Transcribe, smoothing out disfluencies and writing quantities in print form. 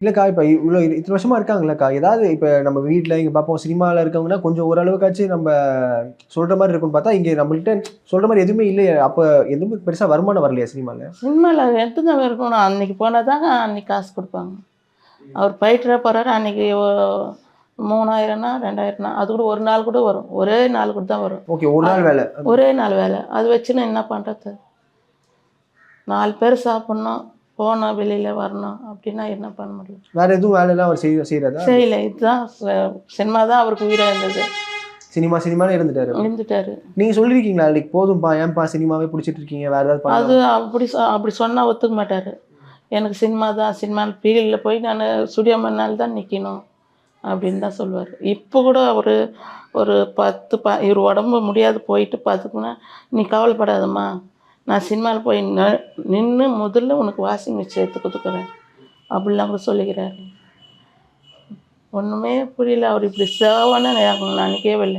இல்லக்கா, இப்ப இவ்ளோ இத்தன வருஷமா இருக்காங்கல்லக்கா, ஏதாவது இப்ப நம்ம வீட்ல இங்க பார்ப்போம், சினிமால இருக்கவங்கன்னா கொஞ்சம் ஓரளவுக்காச்சும் நம்ப சொல்ற மாரி இருக்கும்ன்னு பார்த்தா, இங்க நம்மள்ட்ட சொல்ற மாரி எதுவுமே இல்லையே! அப்ப எதுவுமே பெருசா வருமானம் வரலையா சினிமால? சினிமால எட்டுங்க இருக்கணும். அன்னைக்கு போனா தாங்க அன்னைக்கு காசு குடுப்பாங்க. அவர் ஃபைட்டரா போறாரு. அன்னைக்கு 3000னா, 2000னா அது கூட ஒரு நாள் கூட வரும். ஒரே நாள் கூட தான் வரும். ஓகே. ஒரு அ நாள் வேல. ஒரே நாள் வேல. அது வச்சுன்னு என்ன பண்றது? 4 பேர் சாப்புட்ணும், போணும், வெளியில வரணும் அப்டின்னா என்ன பண்ண முடியும்? வேற எதுவும் வேலைலாம் அவர் செய்றாரா? செய்யல. இதுதான் சினிமா தான் அவருக்கு உயிரா இருந்தது. சினிமாலே இருந்துட்டாரு அவரு. இருந்துட்டாரு. நீங்க சொல்லியிருக்கீங்களா? "அன்னைக்கு போதும்பா, ஏன்பா சினிமாவே புடிச்சிட்டு இருக்கீங்க? வேற ஏதாவது அது பண்ணலாம்." அப்படி சொன்னா ஒத்துக்க மாட்டாரு. எனக்கு சினிமா தான், சினிமா ஃபீல்ட்ல போய் நானு ஸ்டுடியோ மண்ணால தான் நிக்கணும் அப்படின்னு தான் சொல்லுவாரு. இப்போ கூட அவரு ஒரு 10 இவரு உடம்பு முடியாது போயிட்டு பார்த்துக்குனா, "நீ கவலைப்படாதம்மா, நான் சினிமால போய் நின்னு முதல்ல உனக்கு வாஷிங் மிஷின் எடுத்து குடுக்குறேன்." அப்படிலாம் கூட சொல்லிக்கிறாரு. ஒண்ணுமே புரியல. அவரு இப்படி சேவான்னு எனக்கு நினைக்கவே இல்ல.